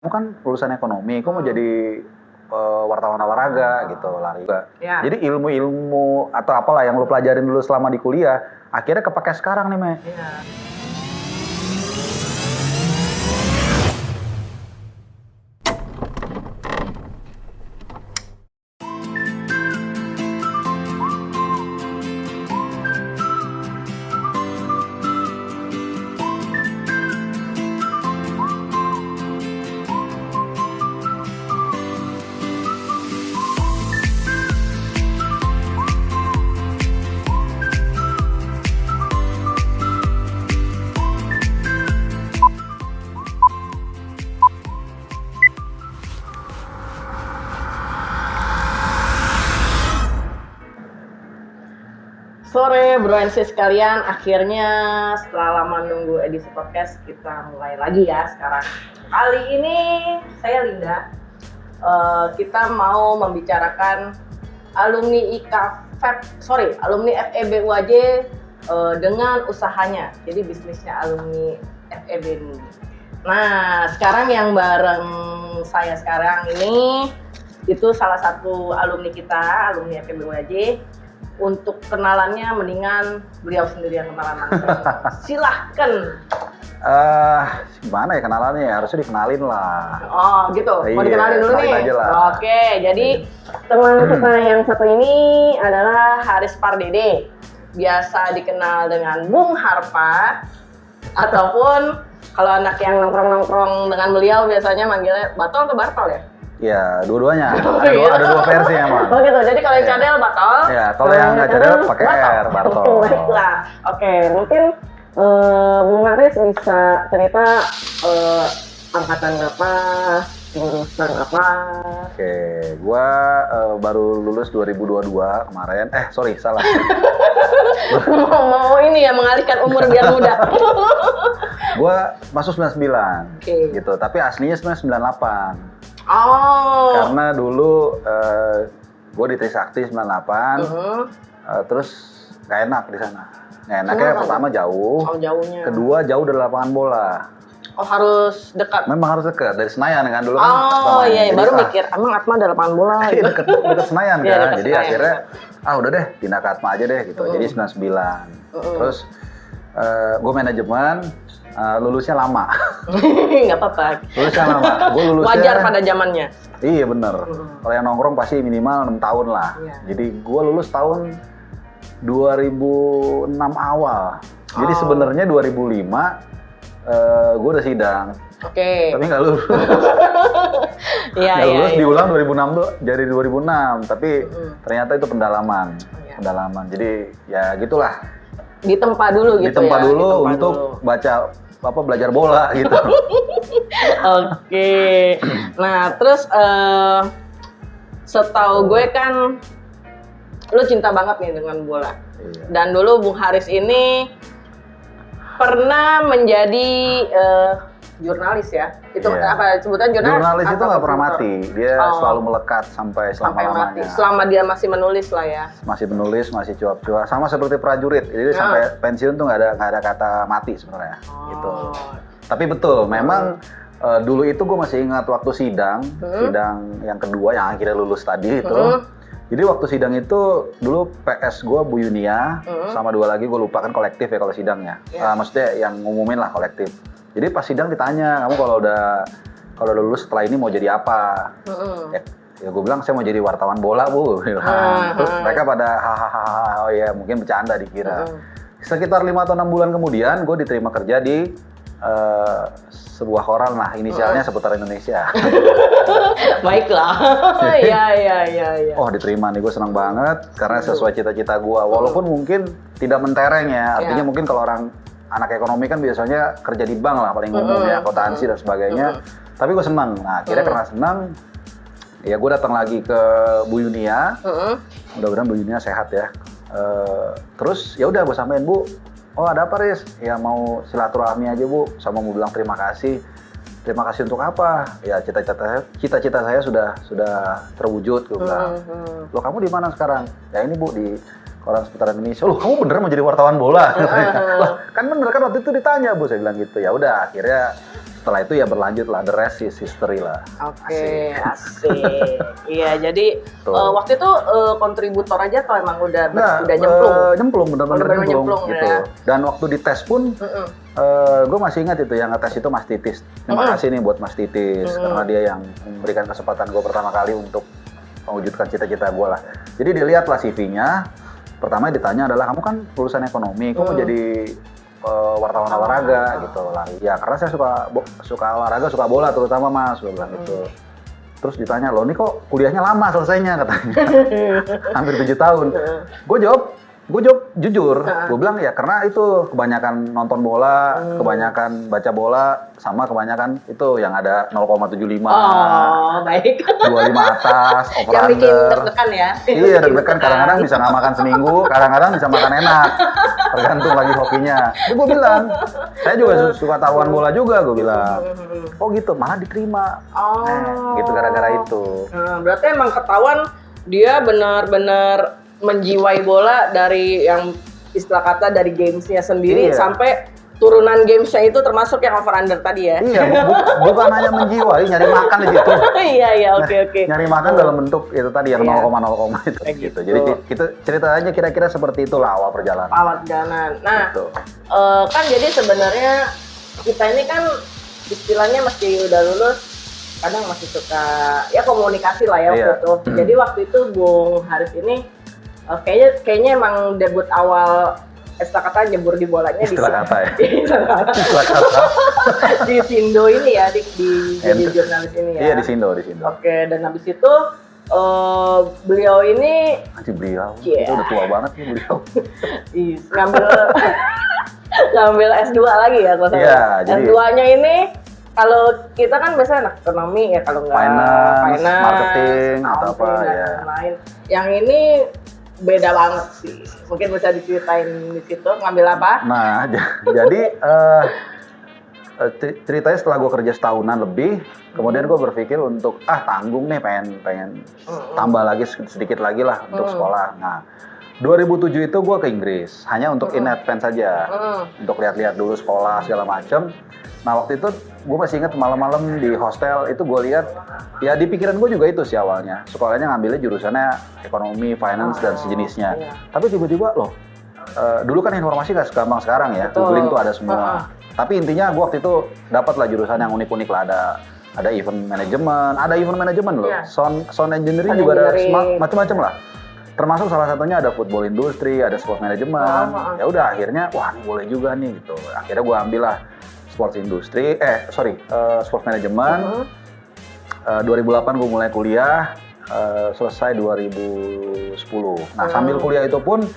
Kamu kan lulusan ekonomi, kamu mau jadi wartawan olahraga gitu, lari juga. Ya. Jadi ilmu-ilmu atau apalah yang lu pelajarin dulu selama di kuliah, akhirnya kepake sekarang nih, Me. Iya. Sore Bro NC sekalian, akhirnya setelah lama nunggu edisi podcast kita mulai lagi ya sekarang. Kali ini saya Linda, kita mau membicarakan alumni alumni FEB UAJ dengan usahanya, jadi bisnisnya alumni FEB ini. Nah, sekarang yang bareng saya sekarang ini itu salah satu alumni kita, alumni FEB UAJ. Untuk kenalannya mendingan beliau sendiri yang kenalan langsung. Silahkan. Gimana ya kenalannya ya? Harusnya dikenalin lah. Oh gitu, mau dikenalin dulu nih? Aja lah. Oke, jadi teman kita yang satu ini adalah Haris Pardede. Biasa dikenal dengan Bung Harpa. Ataupun kalau anak yang nongkrong-nongkrong dengan beliau biasanya manggilnya Batol atau Bartol ya? Ya, dua-duanya. Ada dua versi emang. Oh gitu, jadi kalau yang cadel Batol. Ya, kalau yang nggak cadel pakai R, Bartol. Baiklah, oke, mungkin Bung Haris bisa cerita angkatan berapa, jurusan apa? Oke, gua baru lulus 2022 kemarin. Salah. mau ini ya, mengalihkan umur biar muda. Gua masuk 99. Oke. Gitu, tapi aslinya sebenarnya 98. Oh. Karena dulu gue di Trisakti 98, terus nggak enak di sana. Nggak enaknya pertama jauh, jauhnya. Kedua jauh dari lapangan bola. Oh, harus dekat. Memang harus dekat dari Senayan kan dulu kan. Oh iya, baru mikir emang Atma ada lapangan bola. Iya deket Senayan kan. Iya, deket Jadi Senayan. akhirnya udah deh pindah ke Atma aja deh gitu. Jadi 99. Terus gue manajemen. Lulusnya lama. Nggak apa-apa. Lulusnya lama. Gue lulusnya wajar pada zamannya. Iya bener. Kalau yang nongkrong pasti minimal 6 tahun lah. Iya. Jadi gue lulus tahun 2006 awal. Jadi sebenarnya 2005 gue udah sidang. Oke. Tapi nggak lulus. Iya, Nggak lulus iya. diulang 2006 tuh jadi 2006. Tapi ternyata itu pendalaman. Iya. Pendalaman. Jadi ya gitulah. Ditempa dulu gitu Ditempa ya. dulu Ditempa untuk dulu. belajar bola gitu. Oke. Nah, terus setahu gue kan lu cinta banget nih dengan bola. Iya. Dan dulu Bung Haris ini pernah menjadi jurnalis ya. Itu Iya. apa sebutan jurnalis? Jurnalis itu nggak pernah reporter? mati. Dia selalu melekat sampai Sampai mati. selama-lamanya. Selama dia masih menulis lah ya. Masih menulis, masih cuap-cuap, sama seperti prajurit. Jadi sampai pensiun tuh nggak ada kata mati sebenarnya, gitu. Tapi betul, memang dulu itu gue masih ingat waktu sidang yang kedua yang akhirnya lulus tadi itu. Jadi waktu sidang itu dulu PS gue Bu Yunia sama dua lagi gue lupa kan kolektif ya kalau sidangnya. Maksudnya yang ngumumin lah kolektif. Jadi pas sidang ditanya, kamu kalau udah lulus setelah ini mau jadi apa? Ya gue bilang saya mau jadi wartawan bola Bu. Terus mereka pada hahaha, oh ya mungkin bercanda dikira. Sekitar 5 atau 6 bulan kemudian gue diterima kerja di sebuah koran lah, inisialnya Seputar Indonesia. Baiklah. Iya. Oh diterima nih, gue senang banget karena sesuai cita-cita gue. Walaupun mungkin tidak mentereng ya, artinya mungkin kalau orang anak ekonomi kan biasanya kerja di bank lah paling umum ya, akuntansi dan sebagainya. Tapi gue senang. Nah akhirnya karena senang, ya gue datang lagi ke Bu Yunia. Mudah-mudahan Bu Yunia sehat ya. Terus ya udah gue sampein, Bu, oh ada apa Riz? Ya mau silaturahmi aja Bu, sama mau bilang terima kasih. Terima kasih untuk apa? Ya cita-cita saya sudah terwujud, gue bilang. Loh kamu di mana sekarang? Ya ini Bu di Koran Seputar Indonesia. Loh kamu beneran mau jadi wartawan bola? Loh kan bener kan waktu itu ditanya Bu, saya bilang gitu. Ya udah akhirnya setelah itu ya berlanjut lah, the rest is history lah. Oke, asik. Iya, jadi waktu itu kontributor aja atau emang udah nyemplung? Nyemplung, bener-bener nyemplung gitu. Ya? Dan waktu dites pun, gue masih ingat itu yang ngetes itu Mas Titis. Terima kasih nih buat Mas Titis, karena dia yang memberikan kesempatan gue pertama kali untuk mewujudkan cita-cita gue lah. Jadi dilihat lah CV-nya, pertama ditanya adalah, kamu kan lulusan ekonomi, kok mau jadi wartawan olahraga gitu lah. Ya karena saya suka olahraga, suka bola terutama Mas, gue bilang gitu. Terus ditanya, loh ini kok kuliahnya lama selesainya katanya. Hampir 7 tahun. Gue jawab jujur, gue bilang ya karena itu kebanyakan nonton bola, kebanyakan baca bola, sama kebanyakan itu yang ada 0,75. Oh, baik. 25 atas, over yang bikin under. deg-degan ya? Iya, deg-degan. Kadang-kadang bisa nggak makan seminggu, kadang-kadang bisa makan enak. Tergantung lagi hokinya. Itu gue bilang, saya juga suka taruhan bola juga, gue bilang. Oh gitu, malah diterima. Gitu gara-gara itu. Berarti emang ketahuan dia benar-benar menjiwai bola dari yang istilah kata dari gamesnya sendiri sampai turunan gamesnya itu termasuk yang over under tadi ya? Iya, bukan hanya menjiwai, nyari makan di situ. Iya, oke. Nyari makan dalam bentuk itu tadi yang 0,0 itu gitu. Jadi kita ceritanya kira-kira seperti itulah awal perjalanan. Awal perjalanan. Nah, kan jadi sebenarnya kita ini kan istilahnya meski udah lulus, kadang masih suka ya komunikasi lah ya waktu itu. Jadi waktu itu Bung Haris ini kayaknya emang debut awal kata nyebur di bolanya istilah kata ya. Istilah kata. Di Sindo ini ya, di jadi jurnalis ini ya. Iya, di Sindo. Oke, dan habis itu beliau ini itu udah tua banget nih beliau. ngambil S2 lagi ya kalau saya. S2-nya ini kalau kita kan biasanya anak ekonomi ya, kalau nggak finance, marketing atau apa ya. Lain. Yang ini beda banget sih. Mungkin bisa diceritain di situ ngambil apa? Nah, jadi ceritanya setelah gue kerja setahunan lebih, kemudian gue berpikir untuk tanggung nih, pengen tambah lagi sedikit lagi lah untuk sekolah. Nah, 2007 itu gue ke Inggris hanya untuk in advance saja, untuk lihat-lihat dulu sekolah segala macem. Nah waktu itu gue masih ingat malam-malam di hostel itu gue lihat, ya di pikiran gue juga itu sih awalnya, sekolahnya ngambilnya jurusannya ekonomi, finance dan sejenisnya. Tapi tiba-tiba loh, dulu kan informasi gak segampang sekarang ya, googling tuh ada semua. Tapi intinya gue waktu itu dapat lah jurusan yang unik-unik lah, ada event management, loh, sound engineering juga ada macam-macam lah. Termasuk salah satunya ada football industry, ada sports management. Ya udah akhirnya wah ini boleh juga nih gitu. Akhirnya gue ambil lah sports management. 2008 gue mulai kuliah, selesai 2010. Nah sambil kuliah itu pun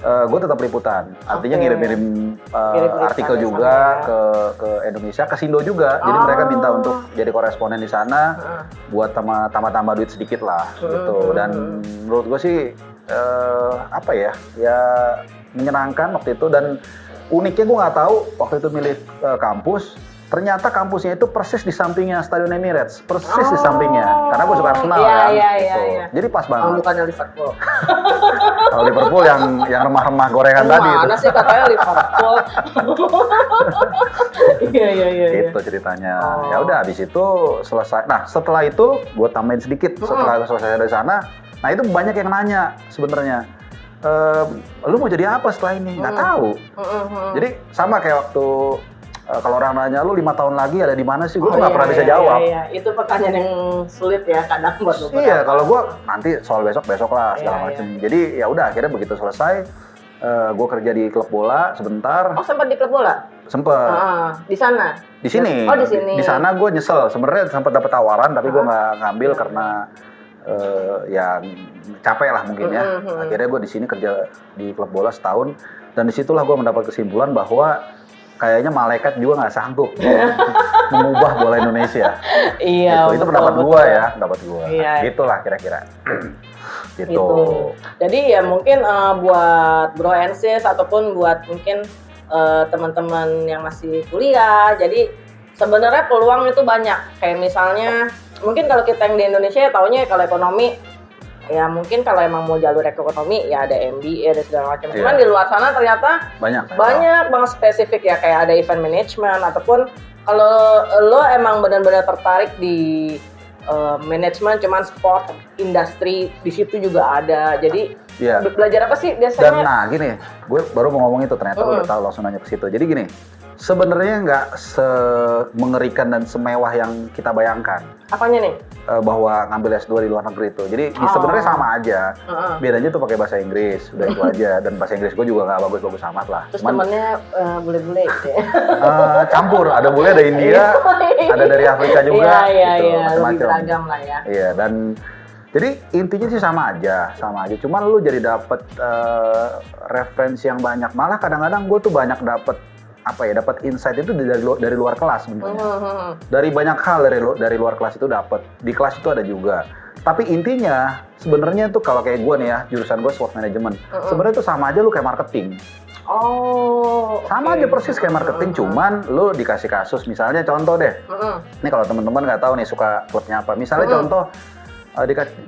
gue tetap liputan. Artinya ngirim-ngirim artikel juga ke Indonesia, ke Sindo juga. Jadi mereka minta untuk jadi koresponden di sana buat tambah duit sedikit lah gitu. Dan menurut gue sih ya menyenangkan waktu itu. Dan uniknya gue nggak tahu waktu itu milih kampus. Ternyata kampusnya itu persis di sampingnya Stadion Emirates, persis di sampingnya. Karena gue suka Arsenal kan. Iya. Jadi pas banget. Bukannya Liverpool. Kalau Liverpool yang remah-remah gorengan tadi itu. Mana sih katanya Liverpool. Iya. Itu ceritanya. Ya udah habis itu selesai. Nah, setelah itu gue tambahin sedikit setelah selesai dari sana. Nah, itu banyak yang nanya sebenarnya. Lu mau jadi apa setelah ini? Nggak tahu. Jadi sama kayak waktu kalau orang nanya lu 5 tahun lagi ada di mana sih? Gue tuh nggak pernah bisa jawab. Iya. Itu pertanyaan yang sulit ya kadang buat beberapa. Iya, kalau gue nanti soal besok lah segala macam. Jadi ya udah akhirnya begitu selesai, gue kerja di klub bola sebentar. Oh sempat di klub bola? Sempet. Di sana? Di sini. Oh di sini. Di sana gue nyesel. Sebenarnya sempat dapat tawaran tapi gue nggak ngambil karena ya capek lah mungkin ya. Akhirnya gue di sini kerja di klub bola setahun dan disitulah gue mendapat kesimpulan bahwa kayaknya malaikat juga nggak sanggup mengubah bola Indonesia. Iya. Itu pendapat gue ya, Iya. Gitulah kira-kira. Gitu. Jadi ya mungkin buat Bro and Sis ataupun buat mungkin teman-teman yang masih kuliah. Jadi sebenarnya peluang itu banyak. Kayak misalnya mungkin kalau kita yang di Indonesia ya taunya kalau ekonomi ya mungkin kalau emang mau jalur ekonomi ya ada MBA ada segala macam. Cuman di luar sana ternyata banyak banget spesifik ya kayak ada event management ataupun Kalau lo emang benar-benar tertarik di manajemen, cuman sport, industri di situ juga ada. Jadi belajar apa sih biasanya? Dan nah gini, gue baru mau ngomong itu ternyata lo udah tahu langsung nanya ke situ. Jadi gini, sebenarnya nggak semengerikan dan semewah yang kita bayangkan. Apanya nih? Bahwa ngambil S2 di luar negeri itu. Jadi sebenarnya sama aja. Bedanya tuh pakai bahasa Inggris, udah itu aja. Dan bahasa Inggris gue juga nggak bagus-bagus amat lah. Terus temennya bule-bule gitu ya? Campur, ada bule, ada India, ada dari Afrika juga. Iya, lebih beragam lah ya. Iya, dan jadi intinya sih sama aja. Cuman lu jadi dapet referensi yang banyak. Malah kadang-kadang gue tuh banyak dapet dapat insight itu dari luar kelas sebenarnya. Dari banyak hal dari luar kelas itu dapat. Di kelas itu ada juga. Tapi intinya sebenarnya tuh kalau kayak gue nih ya, jurusan gue sport management. Sebenarnya tuh sama aja lu kayak marketing. Sama aja persis kayak marketing, cuman lu dikasih kasus. Misalnya contoh deh. Ini kalau teman-teman nggak tahu nih suka klubnya apa. Misalnya contoh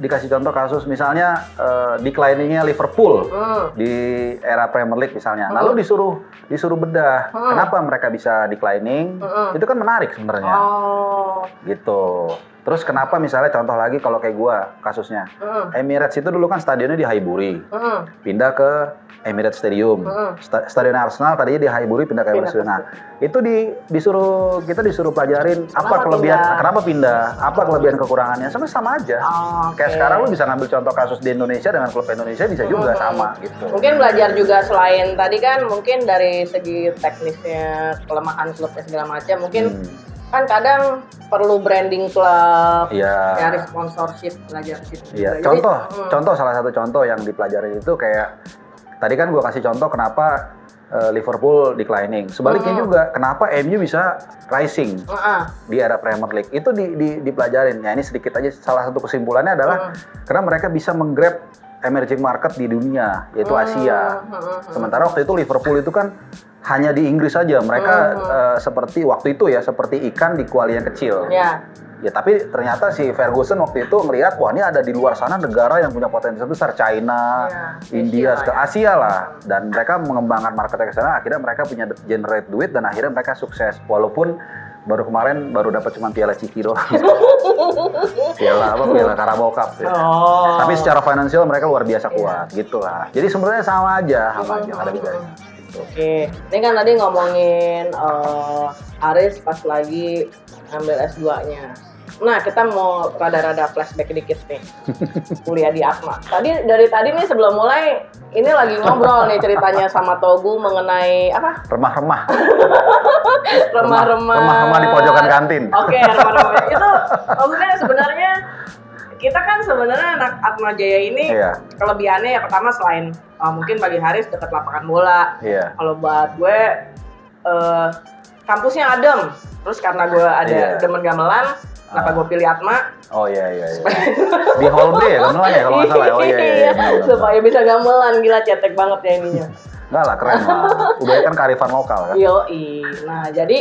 dikasih contoh kasus misalnya declining-nya Liverpool di era Premier League misalnya. Lalu disuruh bedah. Kenapa mereka bisa declining? Itu kan menarik sebenarnya. Gitu. Terus kenapa misalnya contoh lagi kalau kayak gua kasusnya. Emirates itu dulu kan stadionnya di Highbury. Pindah ke Emirates Stadium. Stadion Arsenal tadinya di Highbury pindah ke Emirates Stadium. Nah, itu kita disuruh pelajarin kenapa pindah, apa kelebihan kekurangannya. Sama aja. Kayak sekarang lu bisa ngambil contoh kasus di Indonesia dengan klub Indonesia bisa juga sama gitu. Mungkin belajar juga selain tadi kan mungkin dari segi teknisnya, kelemahan klubnya segala macam, mungkin kan kadang perlu branding klub, nyari sponsorship, belajar di situ. Iya. Contoh salah satu contoh yang dipelajari itu kayak tadi kan gue kasih contoh kenapa Liverpool declining. Sebaliknya juga kenapa MU bisa rising di era Premier League. Itu dipelajarin. Ya ini sedikit aja, salah satu kesimpulannya adalah karena mereka bisa menggrab emerging market di dunia, yaitu Asia. Sementara waktu itu Liverpool itu kan hanya di Inggris saja. Mereka seperti waktu itu ya, seperti ikan di kuali yang kecil. Ya tapi ternyata si Ferguson waktu itu ngelihat wah ini ada di luar sana negara yang punya potensi besar, China, India, Asia lah, dan mereka mengembangkan marketnya ke sana. Akhirnya mereka punya generate duit dan akhirnya mereka sukses. Walaupun baru dapat cuma piala Ciki doang. Piala Carabao Cup ya. Tapi secara finansial mereka luar biasa kuat gitu lah. Jadi sebenarnya sama aja ada bedanya. Oke, ini kan tadi ngomongin Aris pas lagi ambil S2-nya. Nah, kita mau rada-rada flashback dikit nih. Kuliah di Atma. Dari tadi nih sebelum mulai, ini lagi ngobrol nih ceritanya sama Togu mengenai apa? Remah-remah. Remah-remah di pojokan kantin. Oke, remah-remah. Itu maksudnya sebenarnya kita kan sebenarnya anak Atma Jaya ini kelebihannya ya pertama selain mungkin bagi Haris dekat lapangan bola. Kalau buat gue kampusnya adem. Terus karena gue ada demen gamelan, kenapa gue pilih Atma? Di Hall B ya gamelan ya kalau nggak salah. Benar. Supaya bisa gamelan, gila cetek banget ya ininya. Enggak lah, keren lah. Udah kan kearifan lokal kan. Nah jadi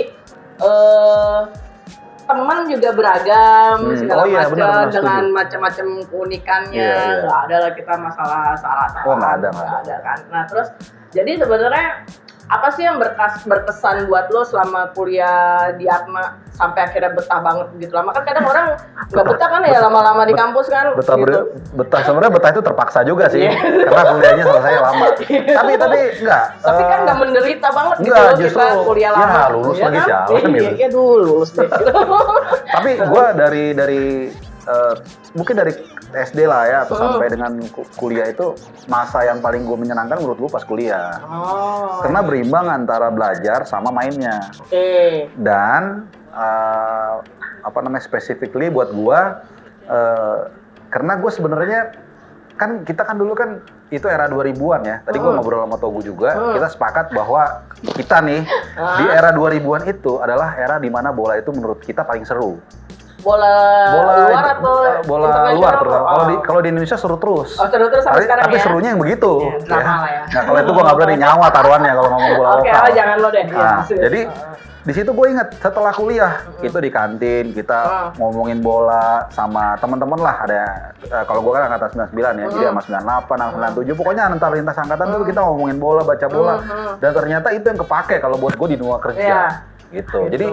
teman juga beragam segala macam dengan macam-macam keunikannya. Nggak ada lah kita masalah salah-salah. Nggak ada kan. Nah terus jadi sebenarnya apa sih yang berkesan buat lo selama kuliah di Atma sampai akhirnya betah banget gitu lama? Kan kadang orang nggak betah kan ya lama-lama di kampus kan? Betah sebenarnya betah itu terpaksa juga sih karena kuliahnya selesai lama. tapi enggak. Tapi kan nggak menderita banget gitu loh kita kuliah lama. Ya lulus lagi jalan gitu. Iya dulu lulus deh. Tapi gue dari mungkin dari SD lah ya atau sampai dengan kuliah itu masa yang paling gue menyenangkan menurut gue pas kuliah. Karena berimbang antara belajar sama mainnya. Dan specifically buat gue karena gue sebenarnya kan kita kan dulu kan itu era 2000-an ya. Tadi gue ngobrol sama Togu juga, kita sepakat bahwa kita nih di era 2000-an itu adalah era di mana bola itu menurut kita paling seru. Bola luar atau bola luar terutama. Kalau di Indonesia seru terus. Seru terus sampai sekarang tapi ya. Serunya yang begitu. Lah ya. Nah, kalau itu gue nggak berani nyawa taruhannya kalau ngomong bola lokal. Oke, jangan lo deh. Jadi di situ gue inget setelah kuliah itu di kantin kita ngomongin bola sama teman-teman lah, ada kalau gue kan angkatan 99 ya, jadi sama 98, sama 97 pokoknya antar lintas angkatan tuh kita ngomongin bola, baca bola, dan ternyata itu yang kepake kalau buat gue di dunia kerja gitu. Jadi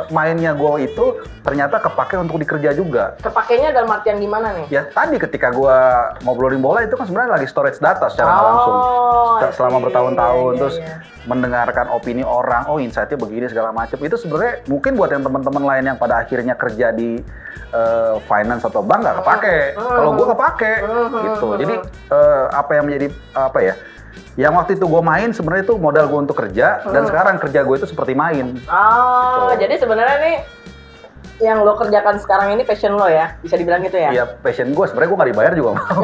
mainnya gue itu ternyata kepake untuk dikerja juga. Kepakainya dalam artian gimana nih? Ya tadi ketika gue ngobrolin bola itu kan sebenarnya lagi storage data secara nggak langsung selama bertahun-tahun, terus mendengarkan opini orang, oh insight-nya begini segala macam. Itu sebenarnya mungkin buat yang teman-teman lain yang pada akhirnya kerja di finance atau bank nggak kepake. Kalau gue kepake gitu. Jadi apa yang menjadi apa ya? Yang waktu itu gue main sebenarnya itu modal gue untuk kerja dan sekarang kerja gue itu seperti main. Oh, jadi sebenarnya nih yang lo kerjakan sekarang ini passion lo ya, bisa dibilang gitu ya? Iya, passion gue. Sebenarnya gue nggak dibayar juga mau.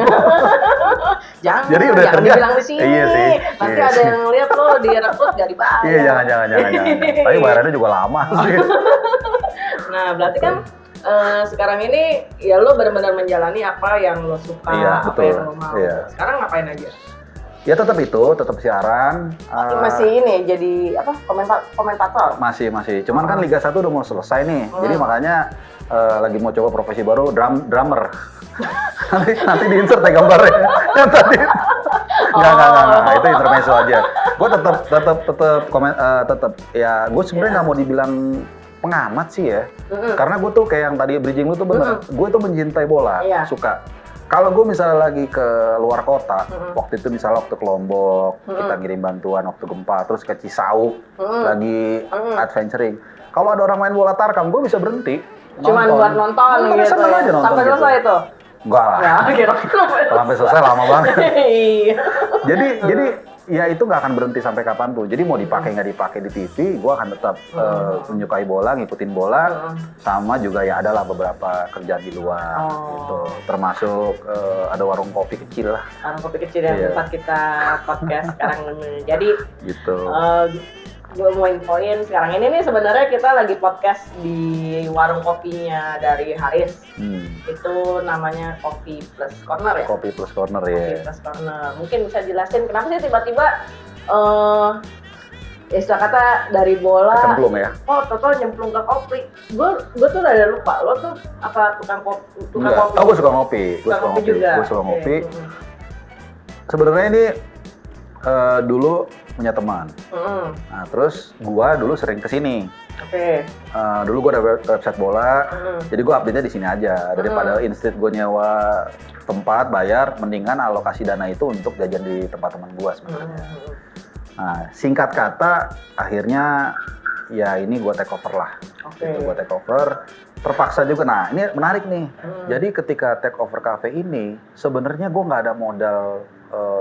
Jangan, Jadi udah jangan kerja. dibilang di sini. Iya sih. Nanti Iya ada sih. yang lihat lo direkrut nggak dibayar. Iya, jangan. Tapi bayarannya juga lama sih. Nah, berarti kan sekarang ini ya lo benar-benar menjalani apa yang lo suka, Iya, apa betul. yang lo mau. Iya. Sekarang ngapain aja? Ya tetap siaran. Masih ini jadi apa? Komentator. Masih. Cuman kan Liga 1 udah mau selesai nih. Jadi makanya lagi mau coba profesi baru, drummer. nanti di-insert ya gambarnya. Yang tadi. Enggak. Itu intermezzo aja. Gue tetap ya gue sebenarnya nggak mau dibilang pengamat sih ya. Karena gue tuh kayak yang tadi bridging lu tuh bener. Gue tuh mencintai bola, suka. Kalau gue misalnya lagi ke luar kota, waktu itu misalnya waktu ke Lombok, kita ngirim bantuan waktu gempa, terus ke Cisauk, lagi adventuring. Kalau ada orang main bola tarkam, gue bisa berhenti. Cuman buat nonton gitu. Seneng aja nonton sampai gitu. selesai itu. Enggak lah. Ya, kira Kalau sampai selesai lama banget. Iya. Jadi ya itu nggak akan berhenti sampai kapanpun. Jadi mau dipakai nggak dipakai di TV, gue akan tetap menyukai bola, ngikutin bola. Sama juga ya adalah beberapa kerjaan di luar gitu. Termasuk ada warung kopi kecil lah. Warung kopi kecil yang tempat kita podcast sekarang ini. Jadi Gitu. gue mau infoin sekarang ini nih sebenarnya kita lagi podcast di warung kopinya dari Haris. Itu namanya Kopi Plus Corner ya? Kopi Plus Corner Kopi ya. Plus Corner. Mungkin bisa jelasin kenapa sih tiba-tiba istilah kata dari bola Kecemplung ya? tau nyemplung ke kopi. Gue tuh udah lupa, lo tuh apa tukang kopi? Enggak. Oh, gue suka ngopi. Gue suka ngopi. Sebenarnya ini dulu punya teman. Nah, terus gua dulu sering kesini. Oke. Dulu gua ada website bola, jadi gua update-nya di sini aja. Daripada instead gua nyewa tempat bayar, mendingan alokasi dana itu untuk jajan di tempat teman gua sebenarnya. Nah, singkat kata, akhirnya ya ini gua take over lah. Gitu, gua take over. Terpaksa juga. Nah, ini menarik nih. Jadi ketika take over cafe ini, sebenarnya gua nggak ada modal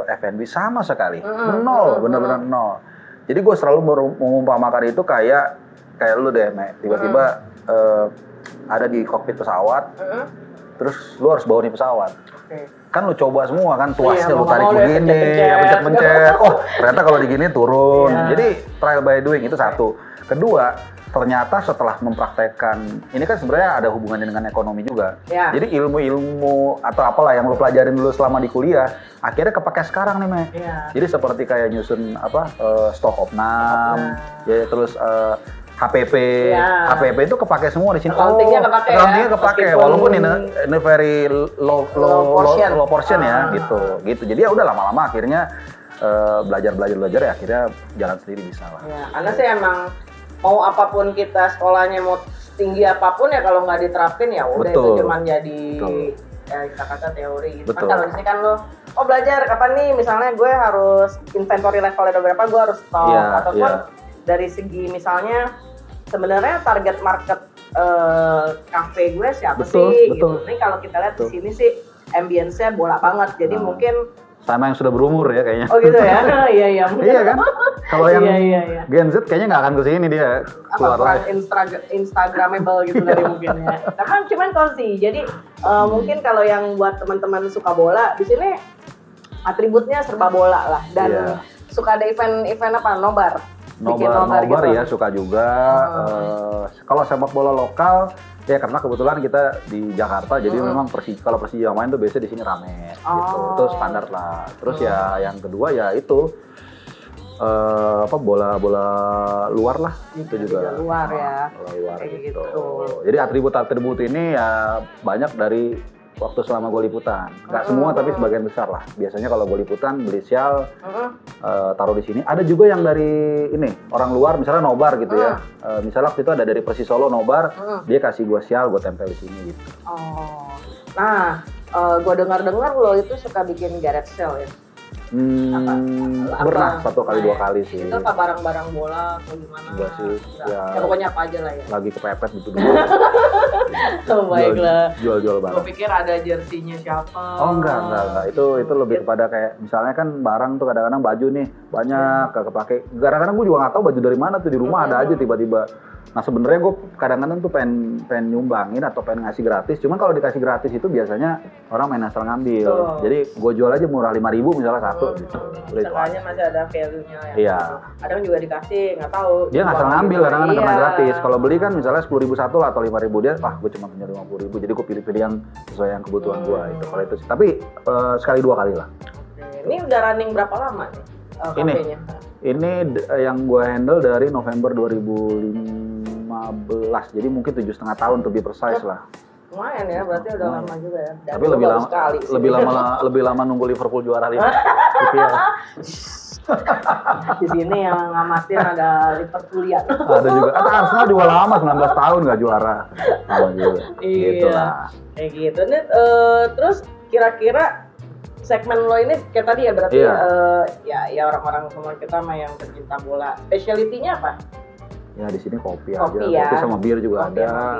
F&B sama sekali, nol, bener-bener nol. Jadi gue selalu mengumpamakan itu kayak lu deh, Mek. Tiba-tiba ada di kokpit pesawat, terus lu harus bawa nih pesawat. Kan lu coba semua kan, tuasnya lu tarik begini, pencet-pencet. Oh, ternyata kalau digini turun. Jadi trial by doing itu satu. Kedua, ternyata setelah mempraktekkan, ini kan sebenarnya ada hubungannya dengan ekonomi juga. Jadi ilmu-ilmu atau apalah yang lo pelajarin dulu selama di kuliah, akhirnya kepake sekarang nih, Mek. Jadi seperti kayak nyusun stok opnam, ya terus HPP, HPP itu kepake semua di sini. Accounting-nya kepake ya? Accounting-nya kepake, walaupun ini very low portion ya, gitu. Jadi ya udah lama-lama akhirnya belajar ya akhirnya jalan sendiri bisa lah. Karena sih emang mau apapun kita sekolahnya mau tinggi apapun ya kalau nggak diterapin ya udah itu cuma jadi ya kita kata teori gitu. Kan kalau di sini kan lo belajar kapan nih misalnya gue harus inventory levelnya berapa gue harus tahu ataupun dari segi misalnya sebenarnya target market cafe gue siapa sih gitu. Nih kalau kita lihat di sini sih ambience-nya bola banget jadi mungkin sama yang sudah berumur ya kayaknya. Oh gitu ya? Iya. Iya kan? Kalau yang Gen Z kayaknya nggak akan kesini dia. Keluar Instagramable gitu dari mungkin ya. Tapi cuman sih. Jadi mungkin kalau yang buat teman-teman suka bola, di sini atributnya serba bola lah. Dan suka ada event apa? Nobar Nobar gitu. Ya suka juga. Kalau sepak bola lokal, ya karena kebetulan kita di Jakarta, jadi memang kalau Persija main tuh biasanya di sini rame, gitu. Itu standar lah. Terus ya yang kedua ya itu bola luar lah, itu juga. Luar ya. Bola luar kayak gitu. gitu. Jadi atribut ini ya banyak dari waktu selama gue liputan. Nggak semua tapi sebagian besar lah. Biasanya kalau gue liputan beli sial, taruh di sini. Ada juga yang dari ini orang luar, misalnya nobar gitu ya. Misalnya waktu itu ada dari Persis Solo nobar, dia kasih gue sial, gue tempel di sini gitu. Oh, nah gue dengar lo itu suka bikin garage sale ya? Pernah 1 kali 2 kali sih. Itu apa barang-barang bola atau gimana? Enggak sih. Ya pokoknya apa aja lah ya. Lagi kepepet gitu. Oh baiklah. Jual-jual barang. Gue pikir ada jersinya siapa. Oh enggak. Itu lebih kepada kayak misalnya kan barang tuh kadang-kadang baju nih banyak gak kepake. Kadang-kadang gue juga nggak tahu baju dari mana tuh di rumah ada aja tiba-tiba. Nah sebenarnya gue kadang-kadang tuh pengen nyumbangin atau pengen ngasih gratis. Cuman kalau dikasih gratis itu biasanya orang main asal ngambil. Jadi gue jual aja murah 5.000 misalnya satu. Seenggaknya masih ada value-nya ya. Iya. Kadang juga dikasih nggak tahu. Dia nggak asal ngambil kadang-kadang karena gratis. Kalau beli kan misalnya 10.000 satu lah atau 5.000 dia, gue cuma punya 50.000. Jadi gue pilih-pilih yang sesuai yang kebutuhan gue itu. Kalau itu sih. Tapi sekali 2 kali lah. Ini udah running berapa lama nih? Kafenya? Ini yang gue handle dari November 2015, jadi mungkin 7,5 tahun to be precise lah. Lumayan ya, berarti udah lama juga ya. Dan tapi lebih lama nunggu Liverpool juara 5. Di sini yang ngamatin ada Liverpoolian. Ada juga. Arsenal juga lama 19 tahun nggak juara. Iya. Gitu lah. Kayak gitu nih. Terus kira-kira segmen lo ini kayak tadi ya berarti ya orang-orang semua kita mah yang pecinta bola. Specialty-nya apa? Ya di sini kopi aja. Ya. Kopi sama bir juga kopi ada.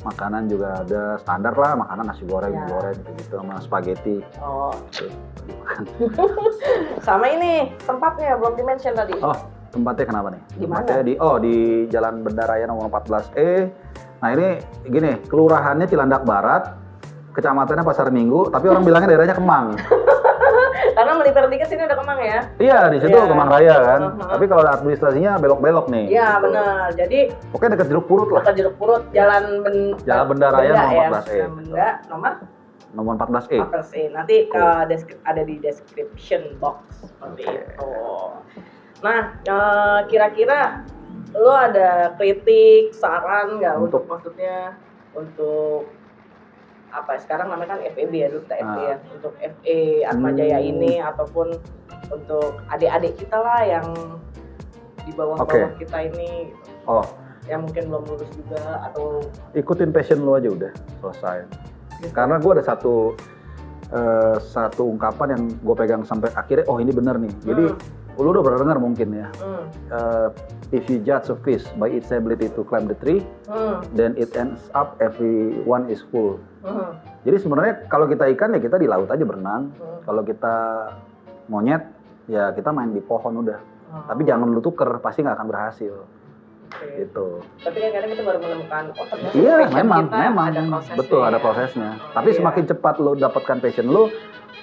Makanan juga ada. Standar lah, makanan nasi goreng, gitu sama spaghetti. Oh. Sama ini tempatnya belum di-mention tadi. Oh, tempatnya kenapa nih? Di mana? Tempatnya di Jalan Bendaraya nomor 14E. Nah, ini gini, kelurahannya Cilandak Barat, kecamatannya Pasar Minggu, tapi orang bilangnya daerahnya Kemang. Karena melipir dikit sini udah Kemang ya? Iya, di situ Kemang Raya kan. Tapi kalau administrasinya belok-belok nih. Iya, gitu. Benar. Jadi pokoknya dekat Jeruk Purut lah. Dekat Jeruk Purut, Jalan Bendaraya nomor 14E. Benda nomor 14E. 14E. Nanti ada di description box seperti itu. Nah, kira-kira lo ada kritik, saran nggak untuk maksudnya untuk apa sekarang namanya kan FEB ya, dulu kita FE ya, untuk FE Atma Jaya ini ataupun untuk adik-adik kita lah yang di bawah-bawah kita ini gitu. Yang mungkin belum lulus juga atau ikutin passion lo aja udah selesai gitu. Karena gue ada satu ungkapan yang gue pegang sampai akhirnya ini bener nih. Jadi lu udah pernah dengar mungkin ya. If you judge a fish by its ability to climb the tree, then it ends up everyone is full. Jadi sebenarnya kalau kita ikan ya kita di laut aja berenang. Kalau kita monyet ya kita main di pohon udah. Tapi jangan lu tuker, pasti nggak akan berhasil. Gitu. Tapi kan kadang kita baru menemukan ternyata iya, memang ada prosesnya. Betul, ada prosesnya. Tapi semakin cepat lu dapatkan passion lu,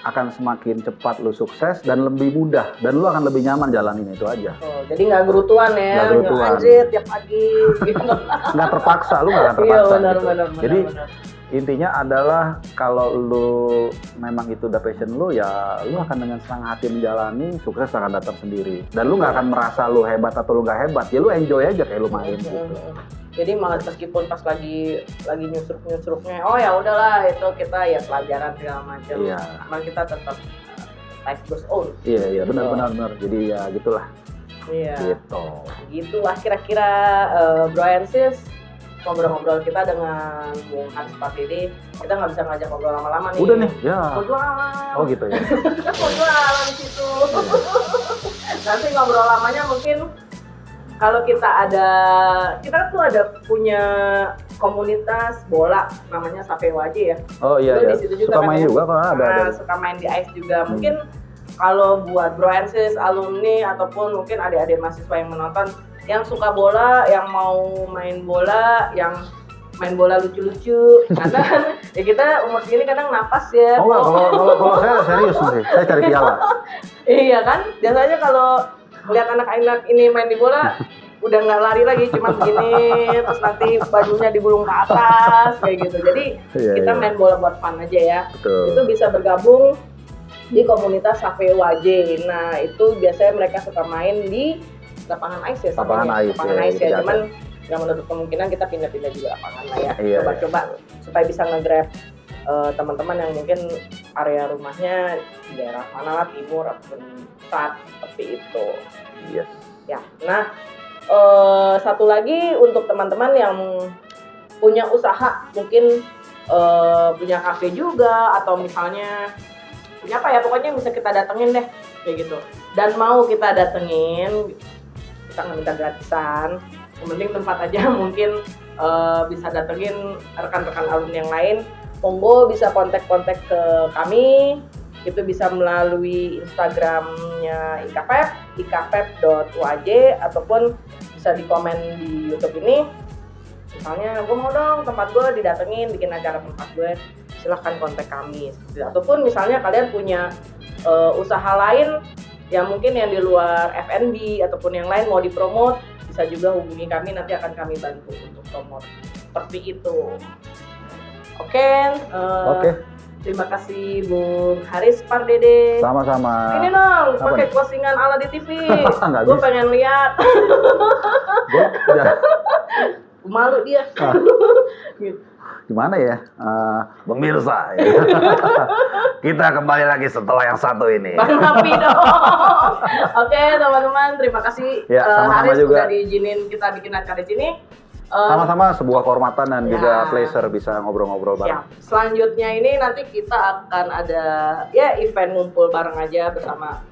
akan semakin cepat lu sukses dan lebih mudah dan lu akan lebih nyaman jalanin itu aja. Jadi nggak gerutuan ya, nggak anjir tiap pagi gitu. Nggak terpaksa, lu nggak akan terpaksa. Iya, benar. Jadi intinya adalah kalau lu memang itu udah passion lu ya lu akan dengan senang hati menjalani, sukses akan datang sendiri. Dan lu nggak akan merasa lu hebat atau lu nggak hebat, ya lu enjoy aja kayak lu main gitu. Jadi meskipun pas lagi nyusruk-nyusruknya, ya udahlah itu kita ya pelajaran segala macam. Iya. Cuma kita tetap life goes on. Iya, benar. Jadi ya gitulah. Iya. Gitu. Gitulah kira-kira Bro and Sis, ngobrol-ngobrol kita dengan Bung Hans Patidi. Kita nggak bisa ngajak ngobrol lama-lama nih. Udah nih, ya. Mau jualan. Oh gitu ya. Mau jualan di situ. Nanti ngobrol lamanya mungkin kalau kita tuh ada punya komunitas bola namanya Sapewaje ya. Oh iya. Di situ juga suka main juga kan ada. Suka main di ice juga. Mungkin kalau buat Bro and Sis, alumni ataupun mungkin adik-adik mahasiswa yang menonton yang suka bola, yang mau main bola, yang main bola lucu-lucu. Karena kan ya kita umur segini kadang napas ya. Oh enggak, kalau saya serius nih. Saya cari piala. Iya kan? Biasanya kalau melihat anak-anak ini main di bola udah nggak lari lagi, cuma begini terus nanti bajunya digulung ke atas kayak gitu. Jadi kita main bola buat fun aja ya. Betul. Itu bisa bergabung di komunitas Sapewaje. Nah itu biasanya mereka suka main di lapangan ice ya. Lapangan ice ya. Cuman nggak menutup kemungkinan kita pindah-pindah juga lapangan lah ya. Coba-coba supaya bisa nge-grab teman-teman yang mungkin area rumahnya di daerah mana lah, timur ataupun pusat seperti itu. Yes. Ya, nah satu lagi untuk teman-teman yang punya usaha, mungkin punya kafe juga atau misalnya punya apa ya, pokoknya bisa kita datengin deh kayak gitu. Dan mau kita datengin, kita nggak minta gratisan, yang penting tempat aja. Mungkin bisa datengin rekan-rekan alumni yang lain. Monggo bisa kontak-kontak ke kami. Itu bisa melalui Instagramnya IKPEP, ikpep.waj, ataupun bisa di komen di YouTube ini. Misalnya, gue mau dong tempat gue didatengin, bikin acara tempat gue, silahkan kontak kami. Ataupun misalnya kalian punya usaha lain yang mungkin yang di luar F&B ataupun yang lain mau dipromot, bisa juga hubungi kami, nanti akan kami bantu untuk promot. Seperti itu. Oke. Terima kasih Bung Haris Pardede. Sama-sama. Ini dong, pakai closingan ala di TV. Gue pengen lihat. Malu dia. Gitu. Gimana ya, pemirsa? Ya. Kita kembali lagi setelah yang satu ini. Bang Napi dong. Oke teman-teman, terima kasih Haris juga udah diizinin kita bikin acara di sini. Sama-sama, sebuah kehormatan dan juga pleasure bisa ngobrol-ngobrol bareng. Selanjutnya ini nanti kita akan ada ya event ngumpul bareng aja bersama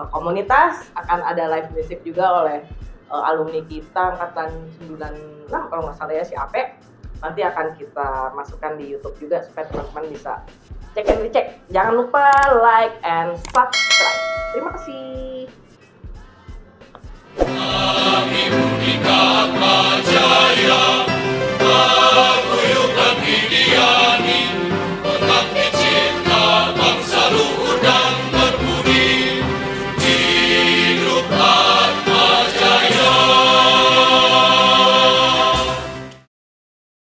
komunitas. Akan ada live music juga oleh alumni kita angkatan 96 kalau nggak salah ya, si Ape. Nanti akan kita masukkan di YouTube juga supaya teman-teman bisa cek and recheck. Jangan lupa like and subscribe. Terima kasih.